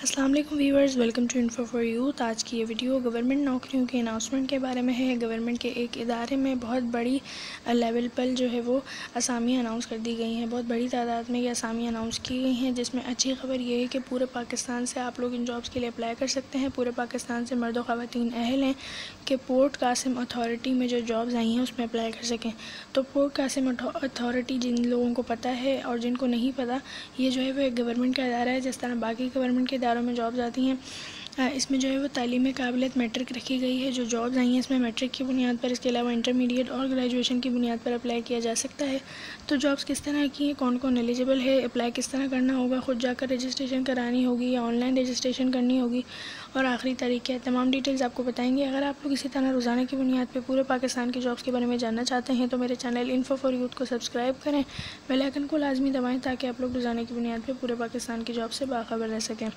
अस्सलाम वालेकुम viewers, welcome to info for youth. आज की ये वीडियो गवर्नमेंट नौकरियों के अनाउंसमेंट के बारे में है। गवर्नमेंट के एक इदारे में बहुत बड़ी लेवल पर जो है वो असामियाँ अनाउंस कर दी गई हैं। बहुत बड़ी तादाद में ये असामियाँ अनाउंस की गई हैं, जिसमें अच्छी खबर ये है कि पूरे पाकिस्तान से आप लोग इन जॉब्स के लिए अप्लाई कर सकते हैं। पूरे पाकिस्तान से मर्द व ख़वातीन अहल हैं कि पोर्ट कासिम अथॉरिटी में जो जॉब्स आई हैं उसमें अप्लाई कर सकें। तो पोर्ट कासिम अथॉरिटी जिन लोगों को पता है और जिनको नहीं पता, ये जो है वो एक गवर्नमेंट का इदारा है। जिस तरह बाकी गवर्नमेंट के इदारों में जॉब्स आती हैं, इसमें जो है वो तालीम काबिलियत मैट्रिक रखी गई है। जो जॉब्स आई हैं इसमें मैट्रिक की बुनियाद पर, इसके अलावा इंटरमीडिएट और ग्रेजुएशन की बुनियाद पर अप्लाई किया जा सकता है। तो जॉब्स किस तरह की हैं, कौन कौन एलिजिबल है, अप्लाई किस तरह करना होगा, ख़ुद जाकर रजिस्ट्रेशन करानी होगी या ऑनलाइन रजिस्ट्रेशन करनी होगी, और आखिरी तारीख क्या है, तमाम डिटेल्स आपको बताएंगे। अगर आप लोग इसी तरह रोज़ाना की बुनियाद पर पूरे पाकिस्तान की जॉब्स के बारे में जानना चाहते हैं तो मेरे चैनल इन्फो फॉर यूथ को सब्सक्राइब करें, बेल आइकन को लाजमी दबाएँ ताकि आप लोग रोज़ाना की बुनियाद पर पूरे पाकिस्तान की जॉब से बाखबर रह सकें।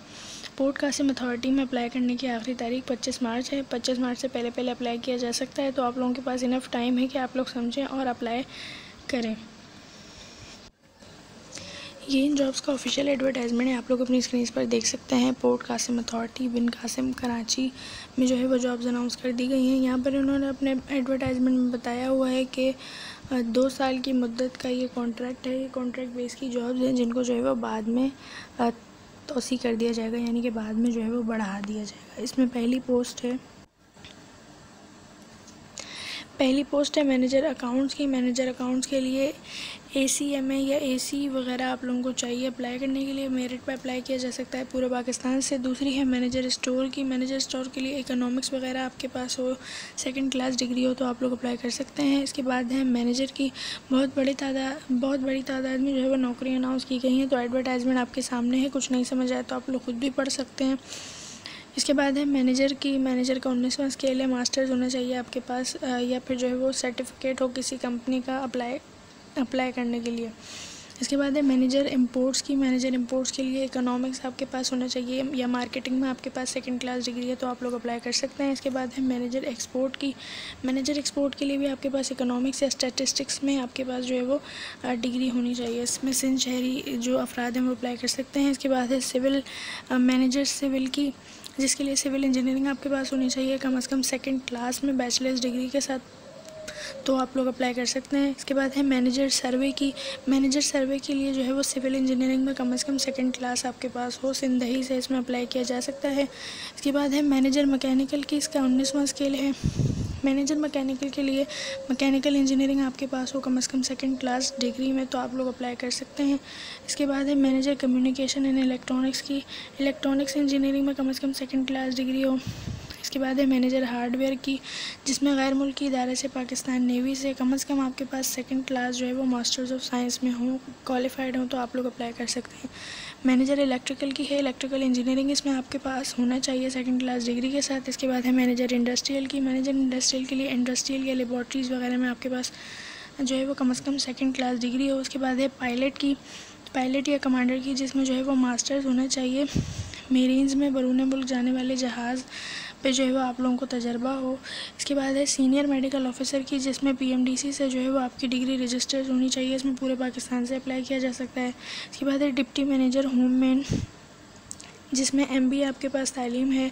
पोर्ट कासिम अथॉरिटी में अप्लाई करने की आखिरी तारीख 25 मार्च है। 25 मार्च से पहले अप्लाई किया जा सकता है, तो आप लोगों के पास इनफ टाइम है कि आप लोग समझें और अप्लाई करें। ये इन जॉब्स का ऑफिशियल एडवर्टाइजमेंट है, आप लोग अपनी स्क्रीन पर देख सकते हैं। पोर्ट कासिम अथॉरिटी बिन कासिम कराची में जो है वो जॉब्स अनाउंस कर दी गई हैं। यहाँ पर उन्होंने अपने एडवर्टाइजमेंट में बताया हुआ है कि 2 साल की मुद्दत का ये कॉन्ट्रैक्ट है। ये कॉन्ट्रैक्ट बेस की जॉब्स हैं जिनको जो है वो बाद में तोसी कर दिया जाएगा, यानी कि बाद में जो है वो बढ़ा दिया जाएगा। इसमें पहली पोस्ट है मैनेजर अकाउंट्स की। मैनेजर अकाउंट्स के लिए ACMA या AC वगैरह आप लोगों को चाहिए अप्लाई करने के लिए। मेरिट पे अप्लाई किया जा सकता है पूरे पाकिस्तान से। दूसरी है मैनेजर स्टोर की। मैनेजर स्टोर के लिए इकोनॉमिक्स वगैरह आपके पास हो, सेकंड क्लास डिग्री हो, तो आप लोग अप्लाई कर सकते हैं। इसके बाद है मैनेजर की बहुत बड़ी तादाद में जो है वो नौकरी अनाउंस की गई हैं। तो एडवर्टाइजमेंट आपके सामने है, कुछ नहीं समझ आए तो आप लोग खुद भी पढ़ सकते हैं। इसके बाद है मैनेजर का 19वां स्केल है। मास्टर्स होना चाहिए आपके पास, या फिर जो है वो सर्टिफिकेट हो किसी कंपनी का अप्लाई करने के लिए। इसके बाद है मैनेजर इंपोर्ट्स की। मैनेजर इंपोर्ट्स के लिए इकोनॉमिक्स आपके पास होना चाहिए, या मार्केटिंग में आपके पास सेकंड क्लास डिग्री है तो आप लोग अप्लाई कर सकते हैं। इसके बाद है मैनेजर एक्सपोर्ट की। मैनेजर एक्सपोर्ट के लिए भी आपके पास इकोनॉमिक्स या स्टैटिस्टिक्स में आपके पास जो है वो डिग्री होनी चाहिए। इसमें सिंध शहरी जो अफराद हैं वो अप्लाई कर सकते हैं। इसके बाद है सिविल मैनेजर सिविल की, जिसके लिए सिविल इंजीनियरिंग आपके पास होनी चाहिए कम से कम सेकंड क्लास में बैचलर्स डिग्री के साथ, तो आप लोग अप्लाई कर सकते हैं। इसके बाद है मैनेजर सर्वे की। मैनेजर सर्वे के लिए जो है वो सिविल इंजीनियरिंग में कम से कम सेकंड क्लास आपके पास हो, सिंधही से इसमें अप्लाई किया जा सकता है। इसके बाद है मैनेजर मैकेनिकल की। इसका 19वां स्केल है। मैनेजर मैकेनिकल के लिए मैकेनिकल इंजीनियरिंग आपके पास हो कम से कम सेकंड क्लास डिग्री में, तो आप लोग अप्लाई कर सकते हैं। इसके बाद है मैनेजर कम्युनिकेशन एंड इलेक्ट्रॉनिक्स की। इलेक्ट्रॉनिक्स इंजीनियरिंग में कम से कम सेकंड क्लास डिग्री हो। इसके बाद है मैनेजर हार्डवेयर की, जिसमें गैर मुल्की इदारे से पाकिस्तान नेवी से कम आपके पास सेकंड क्लास जो है वो मास्टर्स ऑफ साइंस में हो, क्वालिफाइड हो, तो आप लोग अप्लाई कर सकते हैं। मैनेजर इलेक्ट्रिकल की है। इलेक्ट्रिकल इंजीनियरिंग इसमें आपके पास होना चाहिए सेकंड क्लास डिग्री के साथ। इसके बाद है मैनेजर इंडस्ट्रियल की। मैनेजर इंडस्ट्रियल के लिए इंडस्ट्रियल या लेबॉर्ट्रीज़ वगैरह में आपके पास जो है वो कम से कम सेकंड क्लास डिग्री हो। उसके बाद है पायलट या कमांडर की, जिसमें जो है वो मास्टर्स होना चाहिए। मेरीन्स में बैरून मुल्क जाने वाले जहाज़ पे जो है वो आप लोगों को तजर्बा हो। इसके बाद है सीनियर मेडिकल ऑफिसर की, जिसमें PMDC से जो है वो आपकी डिग्री रजिस्टर्ड होनी चाहिए। इसमें पूरे पाकिस्तान से अप्लाई किया जा सकता है। इसके बाद है डिप्टी मैनेजर होममैन, जिसमें MBA आपके पास तालीम है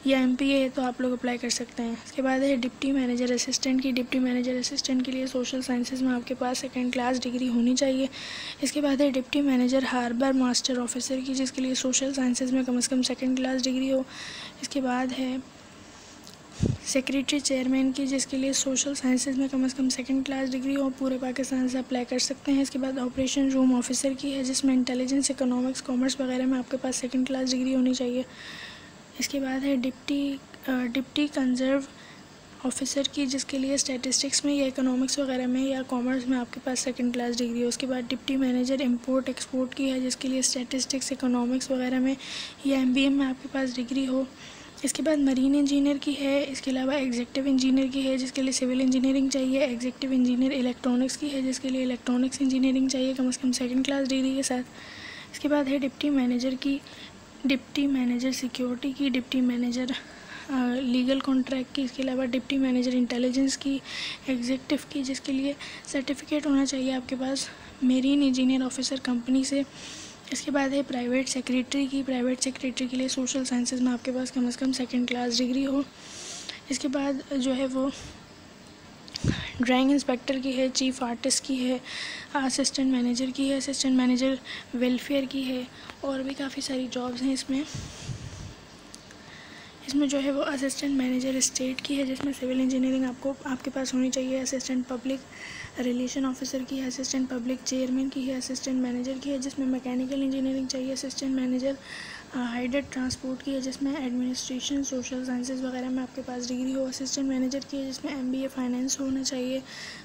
या MPA है तो आप लोग अप्लाई कर सकते हैं। इसके बाद है डिप्टी मैनेजर असिस्टेंट की। डिप्टी मैनेजर असिस्टेंट के लिए सोशल साइंसेज में आपके पास सेकंड क्लास डिग्री होनी चाहिए। इसके बाद है deputy manager harbour master officer की, जिसके लिए सोशल साइंसेज में कम से कम सेकंड क्लास डिग्री हो। इसके बाद है सेक्रेटरी चेयरमैन की, जिसके लिए सोशल साइंसेज में कम से कम सेकंड क्लास डिग्री हो, पूरे पाकिस्तान से अप्लाई कर सकते हैं। इसके बाद ऑपरेशन रूम ऑफिसर की है, जिसमें इंटेलिजेंस, इकोनॉमिक्स, कॉमर्स वगैरह में आपके पास सेकंड क्लास डिग्री होनी चाहिए। इसके बाद है डिप्टी कंजर्व ऑफिसर की, जिसके लिए स्टैटिस्टिक्स में या इकोनॉमिक्स वगैरह में या कॉमर्स में आपके पास सेकंड क्लास डिग्री हो। उसके बाद डिप्टी मैनेजर इंपोर्ट एक्सपोर्ट की है, जिसके लिए स्टैटिस्टिक्स, इकोनॉमिक्स वगैरह में या MBA में आपके पास डिग्री हो। इसके बाद मरीन इंजीनियर की है। इसके अलावा एग्जीक्यूटिव इंजीनियर की है, जिसके लिए सिविल इंजीनियरिंग चाहिए। एग्जीक्यूटिव इंजीनियर इलेक्ट्रॉनिक्स की है, जिसके लिए इलेक्ट्रॉनिक्स इंजीनियरिंग चाहिए कम से कम सेकंड क्लास डिग्री के साथ। इसके बाद है डिप्टी मैनेजर सिक्योरिटी की, डिप्टी मैनेजर लीगल कॉन्ट्रैक्ट की। इसके अलावा डिप्टी मैनेजर इंटेलिजेंस की, एग्जीक्यूटिव की, जिसके लिए सर्टिफिकेट होना चाहिए आपके पास मेरीन इंजीनियर ऑफिसर कंपनी से, इसके बाद है प्राइवेट सेक्रेटरी की। प्राइवेट सेक्रेटरी के लिए सोशल साइंसेज में आपके पास कम से कम 2nd क्लास डिग्री हो। इसके बाद जो है वो ड्राइंग इंस्पेक्टर की है, चीफ आर्टिस्ट की है, असिस्टेंट मैनेजर की है, असिस्टेंट मैनेजर वेलफेयर की है, और भी काफ़ी सारी जॉब्स हैं इसमें जो है वो असिस्टेंट मैनेजर स्टेट की है, जिसमें सिविल इंजीनियरिंग आपके पास होनी चाहिए। असिस्टेंट पब्लिक रिलेशन ऑफिसर की है, असिस्टेंट पब्लिक चेयरमैन की है, असिस्टेंट मैनेजर की है, जिसमें मैकेनिकल इंजीनियरिंग चाहिए। असिस्टेंट मैनेजर हाइडर ट्रांसपोर्ट की है, जिसमें एडमिनिस्ट्रेशन सोशल साइंसेज वगैरह में आपके पास डिग्री हो। असिस्टेंट मैनेजर की है, जिसमें MBA फाइनेंस होना चाहिए।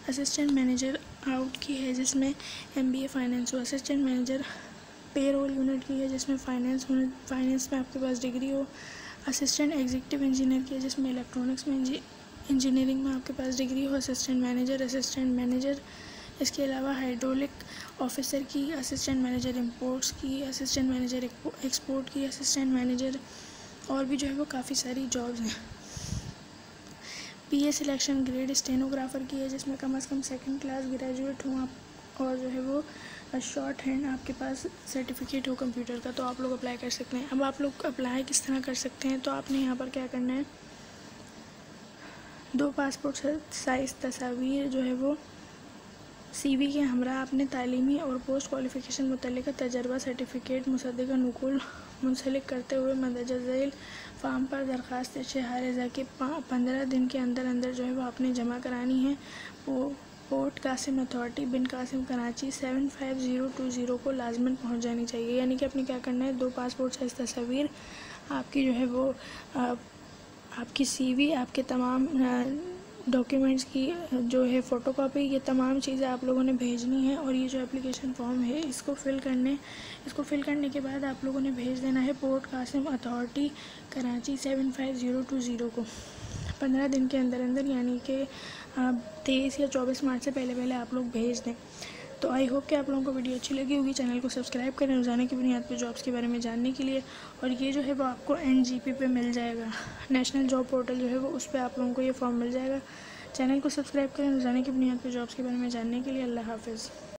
असिस्टेंट मैनेजर आउट की है, जिसमें MBA फाइनेंस हो। असिस्टेंट मैनेजर पेरोल यूनिट की है, जिसमें फाइनेंस में आपके पास डिग्री हो। असिस्टेंट एग्जीक्यूटिव इंजीनियर की है, जिसमें इलेक्ट्रॉनिक्स में इंजीनियरिंग में आपके पास डिग्री हो। असिस्टेंट मैनेजर इसके अलावा हाइड्रोलिक ऑफिसर की, असिस्टेंट मैनेजर इंपोर्ट्स की, असिस्टेंट मैनेजर एक्सपोर्ट की, असिस्टेंट मैनेजर, और भी जो है वो काफ़ी सारी जॉब्स हैं। PA सिलेक्शन ग्रेड स्टेनोग्राफर की है, जिसमें कम से कम 2nd क्लास ग्रेजुएट हो आप, और जो है वो शॉर्ट हैंड आपके पास सर्टिफिकेट हो कंप्यूटर का, तो आप लोग अप्लाई कर सकते हैं। अब आप लोग अप्लाई किस तरह कर सकते हैं, तो आपने यहाँ पर क्या करना है, 2 पासपोर्ट साइज़ तस्वीर जो है वो CV के हमरा अपने तालीमी और पोस्ट क्वालिफ़िकेशन मुतल्लिक़ तजर्बा सर्टिफिकेट मुसद्दिक़ नकुल मुंसलिक करते हुए मंदरजा झैल फार्म पर दरख्वास्त शहर के 15 दिन के अंदर जो है वो आपने जमा करानी है। पोर्ट कासिम अथॉरिटी बिन कासिम कराची 75020 को लाजमन पहुंच जानी चाहिए। यानी कि आपने क्या करना है, 2 पासपोर्ट साइज़ तस्वीर, आपकी जो है वो आपकी CV, आपके तमाम डॉक्यूमेंट्स की जो है फ़ोटोकॉपी, ये तमाम चीज़ें आप लोगों ने भेजनी है। और ये जो एप्लीकेशन फॉर्म है इसको फिल करने के बाद आप लोगों ने भेज देना है पोर्ट कासिम अथॉरिटी कराची 75020 को 15 दिन के अंदर, यानी कि 23 या 24 मार्च से पहले आप लोग भेज दें। तो आई होप कि आप लोगों को वीडियो अच्छी लगी होगी। चैनल को सब्सक्राइब करें रोज़ाना की बुनियाद पर जॉब्स के बारे में जानने के लिए। और ये जो है वो आपको NGP पे मिल जाएगा, नेशनल जॉब पोर्टल जो है वो उस पर आप लोगों को ये फॉर्म मिल जाएगा। चैनल को सब्सक्राइब करें रोज़ाना की बुनियाद पर जॉब्स के बारे में जानने के लिए। अल्लाह हाफ़िज़।